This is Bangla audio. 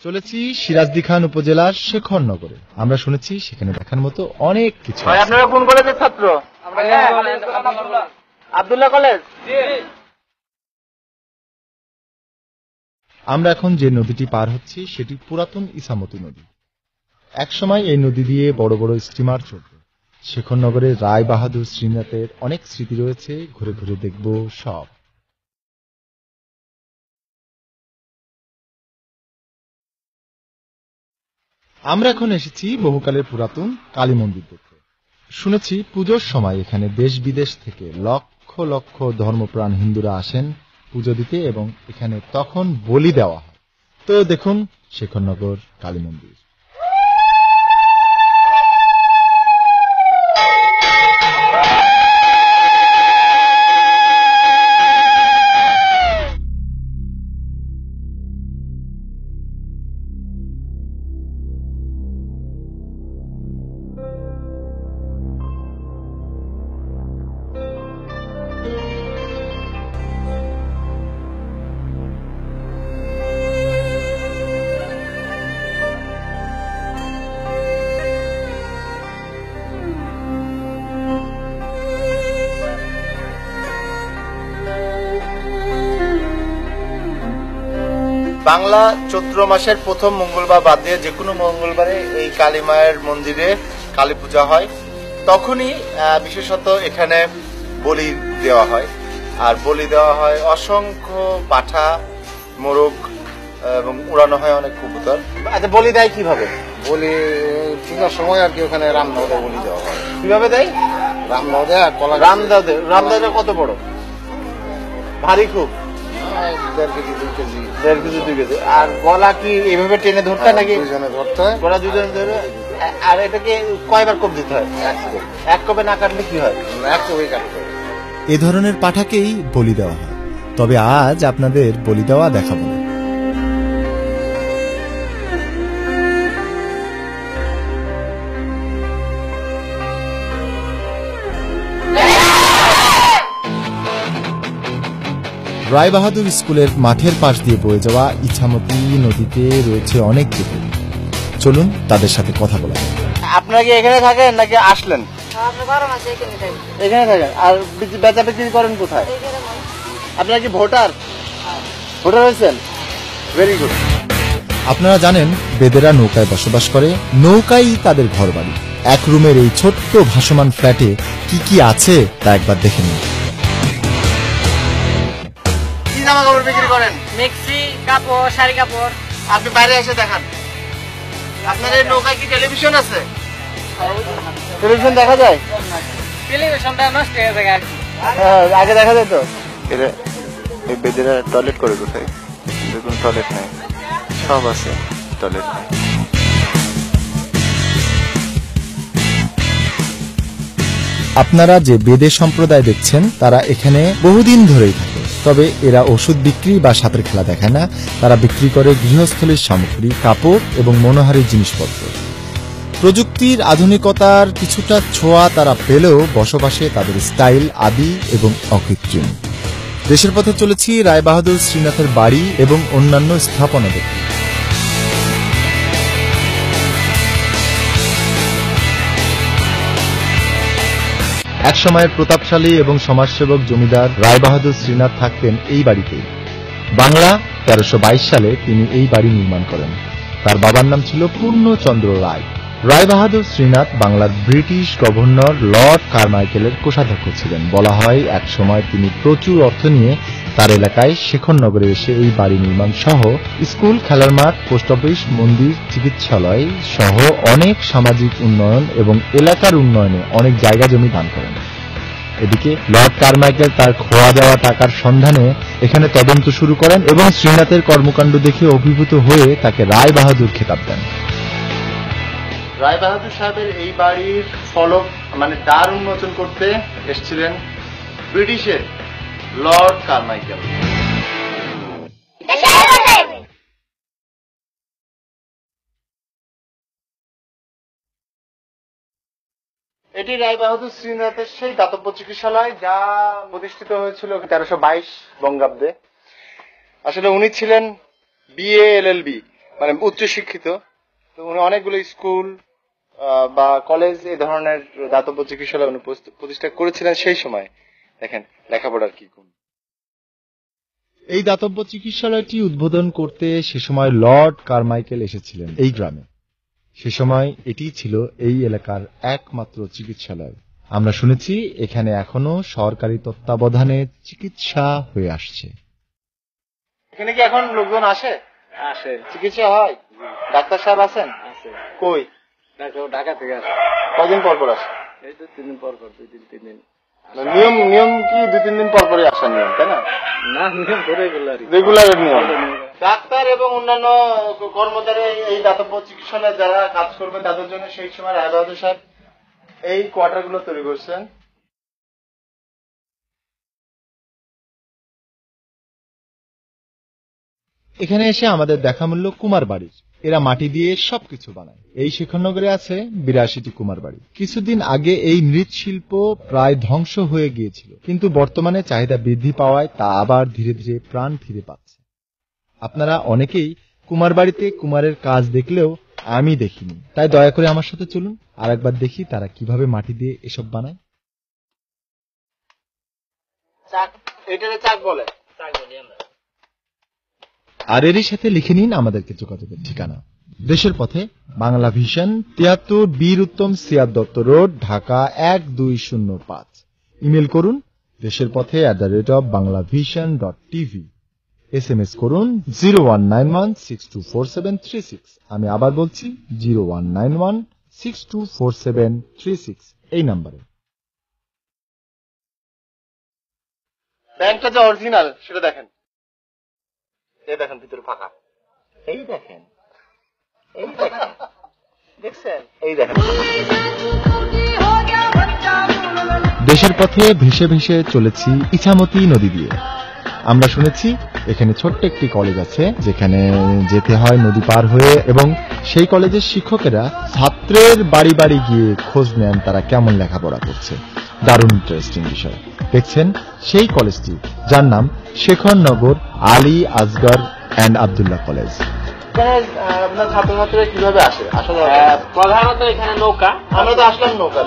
চলেছি সিরাজদি খান উপজেলার শেখরনগরে। আমরা শুনেছি সেখানে দেখার মতো অনেক কিছু। আপনারা কোন কলেজের ছাত্র? আব্দুল্লাহ কলেজ। আমরা এখন যে নদীটি পার হচ্ছি সেটি পুরাতন ইসামতি নদী। একসময় এই নদী দিয়ে বড় বড় স্টিমার চলত। শেখরনগরের রায় বাহাদুর শ্রীনাথের অনেক স্মৃতি রয়েছে, ঘুরে ঘুরে দেখব সব। আমরা এখন এসেছি বহুকালের পুরাতন কালী মন্দির দেখতে। শুনেছি পুজোর সময় এখানে দেশ বিদেশ থেকে লক্ষ লক্ষ ধর্মপ্রাণ হিন্দুরা আসেন পুজো দিতে এবং এখানে তখন বলি দেওয়া হয়। তো দেখুন শেখরনগর কালী মন্দির। বাংলা চৈত্র মাসের প্রথম মঙ্গলবার বাদ দিয়ে যে কোনো মঙ্গলবারে এই কালী মায়ের মন্দিরে কালী পূজা হয়। তখনই বিশেষত এখানে বলি দেওয়া হয়, আর বলি দেওয়া হয় অসংখ্য পাঠা, মোরগ এবং উড়ানো হয় অনেক কবুতর। আচ্ছা, বলি দেয় কিভাবে? বলি পূজার সময় আর কি ওখানে রামদাদে বলি দেওয়া হয়। কিভাবে দেয়? রামদাদে আর কলা। রামদাদে কত বড়? ভারী খুব? 1.5 কেজি 2 কেজি। 1.5 k g 2 k g. আর গলা কি এভাবে টেনে ধরতে হয় নাকি? দুজনে ধরতে হয়। গলা দুজনে ধরে। আর এটাকে কয়বার কোপ দিতে হয়? এক কোপে না কাটলে কি হয়? এক কোপে কাটতে হয়। এ ধরনের পাঠাকেই বলি দেওয়া হয়। তবে আজ আপনাদের বলি দেওয়া দেখাবো না। রায় বাহাদুর স্কুলের মাঠের পাশ দিয়ে বয়ে যাওয়া ইছামতি নদীতে রয়েছে অনেক পুকুর। চলুন তাদের সাথে কথা বলা। আপনারা কি এখানে থাকেন নাকি আসলেন? এখানে থাকেন। আর বেচা বিক্রি করেন কোথায়? আপনারা কি ভোটার হয়েছেন? Very good. আপনারা জানেন বেদেরা নৌকায় বসবাস করে, নৌকাই তাদের ঘর বাড়ি। এক রুমের এই ছোট্ট ভাসমান ফ্ল্যাটে কি কি আছে তা একবার দেখে নিন। কি জামা কাপড় বিক্রি করেন? মেক্সি কাপড়, শাড়ি কাপড়। আপনি বাইরে এসে দেখান। আপনার এই নৌকায় কি টেলিভিশন আছে? টেলিভিশন দেখা যায়? টেলিভিশনটা নষ্ট হয়ে যায় আর কি। আগে দেখা যেত। এই বেদেরা টয়লেট করে কোথায়? দেখুন টয়লেট নাই, সব আছে, টয়লেট নাই। আপনারা যে বেদে সম্প্রদায় দেখছেন তারা এখানে বহুদিন ধরেই থাকে। তবে এরা ওষুধ বিক্রি বা সাপের খেলা দেখায় না, তারা বিক্রি করে গৃহস্থলীর সামগ্রী, কাপড় এবং মনোহারী জিনিসপত্র। প্রযুক্তির আধুনিকতার কিছুটা ছোঁয়া তারা পেলেও বসবাসে তাদের স্টাইল আদি এবং অকৃত্রিম। দেশের পথে চলেছি রায় বাহাদুর শ্রীনাথের বাড়ি এবং অন্যান্য স্থাপনা দেখতে। এক সময়ের প্রতাপশালী এবং সমাজসেবক জমিদার রায় বাহাদুর শ্রীনাথ থাকতেন এই বাড়িতেই। বাংলা 1322 সালে তিনি এই বাড়ি নির্মাণ করেন। তার বাবার নাম ছিল পূর্ণচন্দ্র রায়। রায় বাহাদুর শ্রীনাথ বাংলার ব্রিটিশ গভর্নর লর্ড কারমাইকেলের কোষাধ্যক্ষ ছিলেন। বলা হয় এক সময় তিনি প্রচুর অর্থ নিয়ে তার এলাকায় শেখরনগরে এসে এই বাড়ি নির্মাণ সহ স্কুল, খেলার মাঠ, পোস্ট অফিস, মন্দির, চিকিৎসালয় সহ অনেক সামাজিক উন্নয়ন এবং এলাকার উন্নয়নে অনেক জায়গা জমি দান করেন। এদিকে লর্ড কারমাইকেল তার খোয়া যাওয়া টাকার সন্ধানে এখানে তদন্ত শুরু করেন এবং শ্রীনাথের কর্মকাণ্ড দেখে অভিভূত হয়ে তাকে রায় বাহাদুর খেতাব দেন। রায় বাহাদুর সাহেবের এই বাড়ির ফলক দ্বার উন্মোচন করতে এসেছিলেন ব্রিটিশের লর্ড কারমাইকেল। এটি রায় বাহাদুর শ্রীনাথের সেই দাতব্য চিকিৎসালয় যা প্রতিষ্ঠিত হয়েছিল 1322 বঙ্গাব্দে। আসলে উনি ছিলেন BA LLB মানে উচ্চশিক্ষিত, তো উনি অনেকগুলো স্কুল বা কলেজ এই ধরনের দাতব্য চিকিৎসালয় উনি প্রতিষ্ঠা করেছিলেন সেই সময়। দেখেন লেখাপড়ার কি গুণ। এই দাতব্য চিকিৎসালয়টি উদ্বোধন করতে সে সময় লর্ড কারমাইকেল এসেছিলেন এই গ্রামে। সে সময় এটি ছিল এই এলাকার একমাত্র চিকিৎসালয়। আমরা শুনেছি এখানে এখনো সরকারি তত্ত্বাবধানে চিকিৎসা হয়ে আসছে। এখানে কি এখন লোকজন আসে? আসে, চিকিৎসা হয়? ডাক্তার সাহেব আছেন? আছে। কই? ঢাকা থেকে আসে। কদিন পর পর আসে? এই তো 3 দিন পর পর, 2-3 দিন। নিয়ম কি 2-3 দিন পর পরই আসার নিয়ম, তাই না? না, নিয়ম তো রেগুলার নিয়ম। ডাক্তার এবং অন্যান্য কর্মচারী এই দাতব্য চিকিৎসালয়ে যারা কাজ করবে তাদের জন্য সেই সময় রায় বাহাদুর সাহেব এই কোয়ার্টার গুলো তৈরি করছেন। এখানে এসে আমাদের দেখা মিলল কুমার বাড়ির। এরা মাটি দিয়ে সবকিছু বানায়। এই শেখরনগরে আছে 82টি কুমার বাড়ি। কিছুদিন আগে এই মৃৎশিল্প প্রায় ধ্বংস হয়ে গিয়েছিল, কিন্তু বর্তমানে চাহিদা বৃদ্ধি পাওয়ায় তা আবার ধীরে ধীরে প্রাণ ফিরে পাচ্ছে। আপনারা অনেকেই কুমার বাড়িতে কুমারের কাজ দেখলেও আমি দেখিনি, তাই দয়া করে আমার সাথে চলুন আর একবার দেখি তারা কিভাবে মাটি দিয়ে এসব বানায়। এটারে চাক বলে। আর এরই সাথে লিখে নিন আমাদেরকে যোগাযোগের ঠিকানা। দেশের পথে, বাংলা ভিশন, 73 বীর উত্তম সিয়াদ দত্ত রোড, ঢাকা 1205। ইমেল করুন দেশের পথে @banglavision.tv। SMS করুন 0191624736। আমি আবার বলছি 0191624736 এই নম্বরে। ব্যাংকটা যে অরিজিনাল সেটা দেখেন। এই দেখেন ভিতরে ফাঁকা। এই দেখেন, দেখছেন? এই দেখেন। দেশের পথে ভেসে ভেসে চলেছি ইছামতি নদী দিয়ে। আমরা শুনেছি এখানে ছোট্ট একটি কলেজ আছে যেখানে যেতে হয় নদী পার হয়ে, এবং সেই কলেজের শিক্ষকেরা ছাত্রের বাড়ি বাড়ি গিয়ে খোঁজ নেন তারা কেমন লেখাপড়া করছে। দারুণ ইন্টারেস্টিং বিষয়। দেখছেন সেই কলেজটি, যার নাম শেখরনগর আলী আসগর অ্যান্ড আব্দুল্লাহ কলেজ। আপনার ছাত্রছাত্রীরা কিভাবে আসে? আসলে প্রধানত এখানে নৌকা। আমরা তো আসলাম নৌকা।